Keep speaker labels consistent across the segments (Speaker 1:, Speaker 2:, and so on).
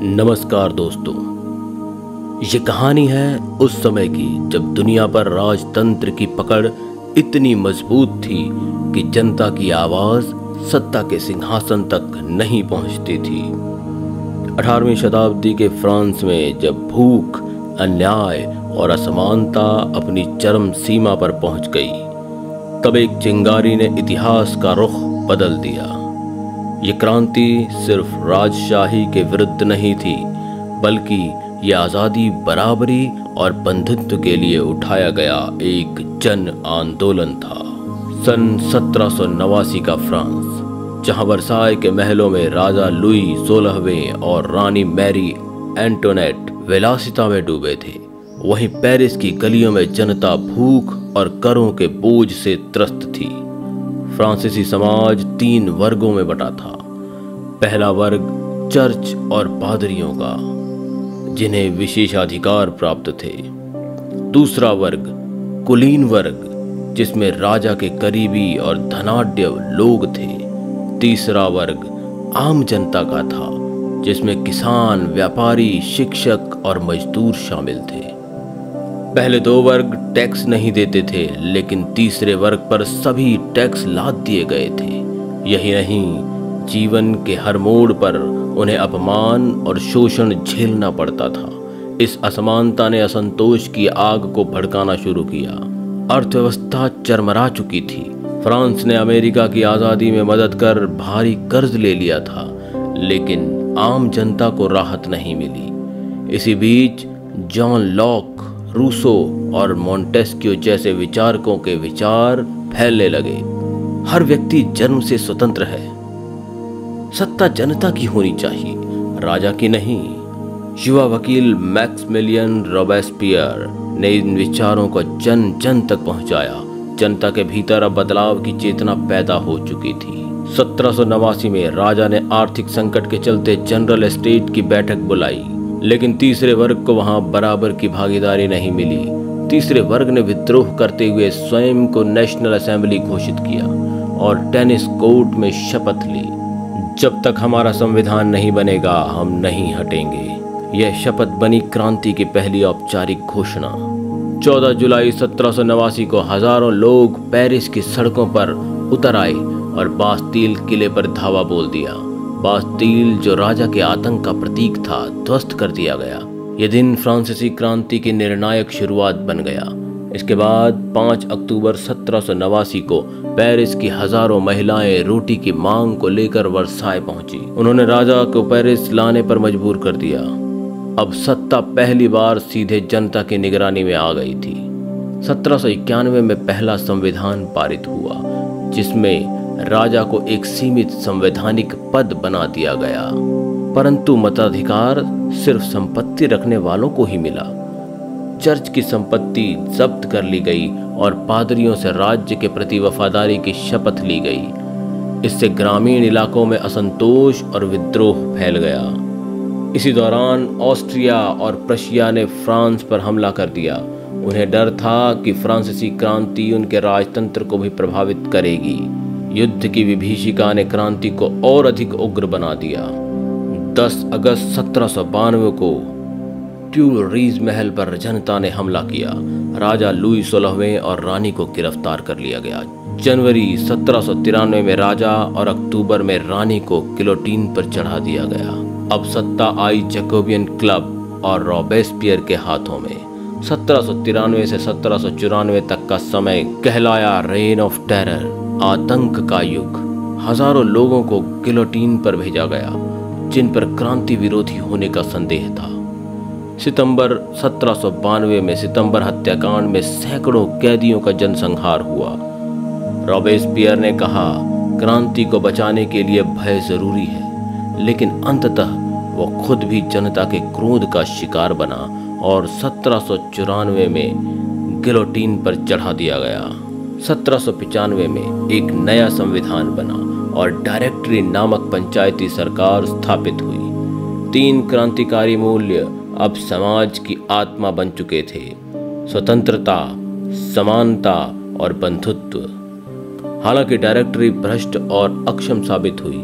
Speaker 1: नमस्कार दोस्तों, ये कहानी है उस समय की जब दुनिया पर राजतंत्र की पकड़ इतनी मजबूत थी कि जनता की आवाज सत्ता के सिंहासन तक नहीं पहुंचती थी। 18वीं शताब्दी के फ्रांस में जब भूख, अन्याय और असमानता अपनी चरम सीमा पर पहुंच गई, तब एक चिंगारी ने इतिहास का रुख बदल दिया। ये क्रांति सिर्फ राजशाही के विरुद्ध नहीं थी, बल्कि ये आज़ादी, बराबरी और बंधुत्व के लिए उठाया गया एक जन आंदोलन था। सन 1789 का फ्रांस, जहां वर्साय के महलों में राजा लुई 16वें और रानी मैरी एंटोनेट विलासिता में डूबे थे, वहीं पेरिस की गलियों में जनता भूख और करों के बोझ से त्रस्त थी। फ्रांसीसी समाज 3 वर्गों में बटा था। पहला वर्ग चर्च और पादरियों का, जिन्हें विशेषाधिकार प्राप्त थे। दूसरा वर्ग कुलीन वर्ग, जिसमें राजा के करीबी और धनाढ्य लोग थे। तीसरा वर्ग आम जनता का था, जिसमें किसान, व्यापारी, शिक्षक और मजदूर शामिल थे। पहले 2 वर्ग टैक्स नहीं देते थे, लेकिन तीसरे वर्ग पर सभी टैक्स लाद दिए गए थे। यही नहीं, जीवन के हर मोड़ पर उन्हें अपमान और शोषण झेलना पड़ता था। इस असमानता ने असंतोष की आग को भड़काना शुरू किया। अर्थव्यवस्था चरमरा चुकी थी। फ्रांस ने अमेरिका की आज़ादी में मदद कर भारी कर्ज ले लिया था, लेकिन आम जनता को राहत नहीं मिली। इसी बीच जॉन लॉक, रूसो और मॉन्टेस्क्यू जैसे विचारकों के विचार फैलने लगे। हर व्यक्ति जन्म से स्वतंत्र है, सत्ता जनता की होनी चाहिए, राजा की नहीं। युवा वकील मैक्सिमिलियन रॉबेस्पियर ने इन विचारों को जन जन तक पहुंचाया। जनता के भीतर अब बदलाव की चेतना पैदा हो चुकी थी। 1789 में राजा ने आर्थिक संकट के चलते जनरल एस्टेट की बैठक बुलाई, लेकिन तीसरे वर्ग को वहां बराबर की भागीदारी नहीं मिली। तीसरे वर्ग ने विद्रोह करते हुए स्वयं को नेशनल असेंबली घोषित किया और टेनिस कोर्ट में शपथ ली, जब तक हमारा संविधान नहीं बनेगा हम नहीं हटेंगे। यह शपथ बनी क्रांति की पहली औपचारिक घोषणा। 14 जुलाई 1789 को हजारों लोग पेरिस की सड़कों पर उतर आए और बास्तील किले पर धावा बोल दिया। बास्तील, जो राजा के आतंक का प्रतीक था, ध्वस्त कर दिया गया। यह दिन फ्रांसीसी क्रांति की निर्णायक शुरुआत बन गया। इसके बाद 5 अक्टूबर 1789 को पेरिस की हजारों महिलाएं रोटी की मांग को लेकर वर्साय पहुंची। उन्होंने राजा को पेरिस लाने पर मजबूर कर दिया। अब सत्ता पहली बार सीधे जनता की निगरानी में आ गई थी। 1791 में पहला संविधान पारित हुआ, जिसमें राजा को एक सीमित संवैधानिक पद बना दिया गया, परंतु मताधिकार सिर्फ संपत्ति रखने वालों को ही मिला। चर्च की संपत्ति जब्त कर ली गई और पादरियों से राज्य के प्रति वफादारी की शपथ ली गई। इससे ग्रामीण इलाकों में असंतोष और विद्रोह फैल गया। इसी दौरान ऑस्ट्रिया और प्रशिया ने फ्रांस पर हमला कर दिया। उन्हें डर था कि फ्रांसीसी क्रांति उनके राजतंत्र को भी प्रभावित करेगी। युद्ध की विभीषिका ने क्रांति को और अधिक उग्र बना दिया। 10 अगस्त 1792 को ट्यूलरीज महल पर जनता ने हमला किया। राजा लुई 16वें और रानी को गिरफ्तार कर लिया गया। जनवरी 1793 में राजा और अक्टूबर में रानी को गिलोटीन पर चढ़ा दिया गया। अब सत्ता आई जैकोबियन क्लब और रॉबेस्पियर के हाथों में। 1793 से 1794 तक का समय कहलाया रेन ऑफ टेरर, आतंक का युग। हजारों लोगों को गिलोटीन पर भेजा गया, जिन पर क्रांति विरोधी होने का संदेह था। सितंबर 1792 में सितंबर हत्याकांड में सैकड़ों कैदियों का जनसंहार हुआ। रॉबेस्पियर ने कहा, क्रांति को बचाने के लिए भय जरूरी है, लेकिन अंततः वो खुद भी जनता के क्रोध का शिकार बना और 1794 में गिलोटीन पर चढ़ा दिया गया। 1795 में एक नया संविधान बना और डायरेक्टरी नामक पंचायती सरकार स्थापित हुई। 3 क्रांतिकारी मूल्य अब समाज की आत्मा बन चुके थे: स्वतंत्रता, समानता और बंधुत्व। हालांकि डायरेक्टरी भ्रष्ट और अक्षम साबित हुई,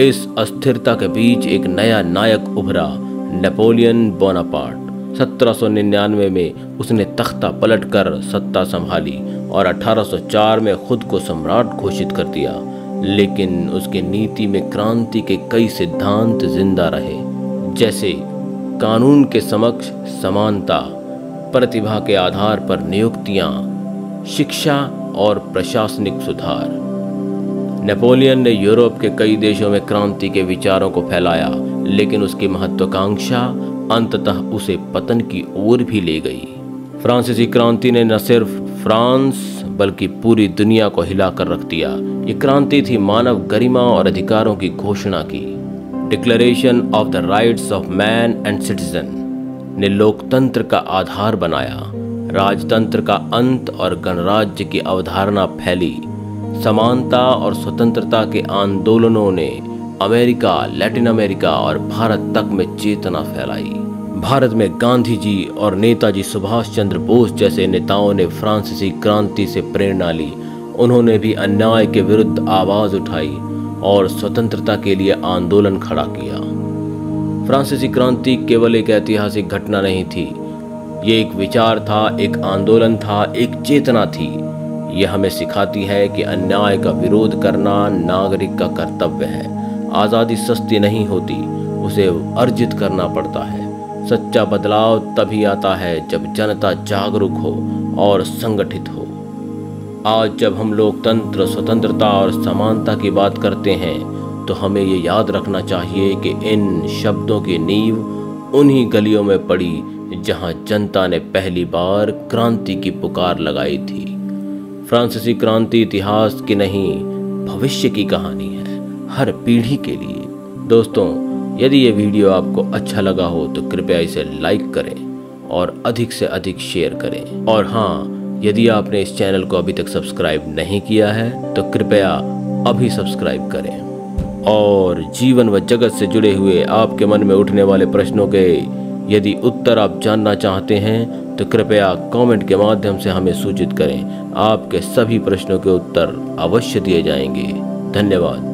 Speaker 1: इस अस्थिरता के बीच एक नया नायक उभरा नेपोलियन बोनापार्ट। 1799 में उसने तख्ता पलटकर सत्ता संभाली और 1804 में खुद को सम्राट घोषित कर दिया। लेकिन उसकी नीति में क्रांति के कई सिद्धांत जिंदा रहे, जैसे कानून के समक्ष समानता, प्रतिभा के आधार पर नियुक्तियां, शिक्षा और प्रशासनिक सुधार। नेपोलियन ने यूरोप के कई देशों में क्रांति के विचारों को फैलाया, लेकिन उसकी महत्वाकांक्षा अंततः उसे पतन की ओर भी ले गई। फ्रांसीसी क्रांति ने न सिर्फ फ्रांस बल्कि पूरी दुनिया को हिलाकर रख दिया। ये क्रांति थी मानव गरिमा और अधिकारों की घोषणा की। Declaration of the rights of man and citizen ने लोकतंत्र का आधार बनाया। राजतंत्र का अंत और गणराज्य की अवधारणा फैली। समानता और स्वतंत्रता के आंदोलनों ने अमेरिका, लैटिन अमेरिका और भारत तक में चेतना फैलाई। भारत में गांधी जी और नेताजी सुभाष चंद्र बोस जैसे नेताओं ने फ्रांसीसी क्रांति से प्रेरणा ली। उन्होंने भी अन्याय के विरुद्ध आवाज उठाई और स्वतंत्रता के लिए आंदोलन खड़ा किया। फ्रांसीसी क्रांति केवल एक ऐतिहासिक घटना नहीं थी, ये एक विचार था, एक आंदोलन था, एक चेतना थी। यह हमें सिखाती है कि अन्याय का विरोध करना नागरिक का कर्तव्य है। आज़ादी सस्ती नहीं होती, उसे अर्जित करना पड़ता है। सच्चा बदलाव तभी आता है जब जनता जागरूक हो और संगठित हो। आज जब हम लोकतंत्र, स्वतंत्रता और समानता की बात करते हैं तो हमें ये याद रखना चाहिए कि इन शब्दों की नींव उन्हीं गलियों में पड़ी जहां जनता ने पहली बार क्रांति की पुकार लगाई थी। फ्रांसीसी क्रांति इतिहास की नहीं, भविष्य की कहानी है, हर पीढ़ी के लिए। दोस्तों, यदि ये वीडियो आपको अच्छा लगा हो तो कृपया इसे लाइक करें और अधिक से अधिक शेयर करें। और हाँ, यदि आपने इस चैनल को अभी तक सब्सक्राइब नहीं किया है तो कृपया अभी सब्सक्राइब करें। और जीवन व जगत से जुड़े हुए आपके मन में उठने वाले प्रश्नों के यदि उत्तर आप जानना चाहते हैं तो कृपया कमेंट के माध्यम से हमें सूचित करें। आपके सभी प्रश्नों के उत्तर अवश्य दिए जाएंगे। धन्यवाद।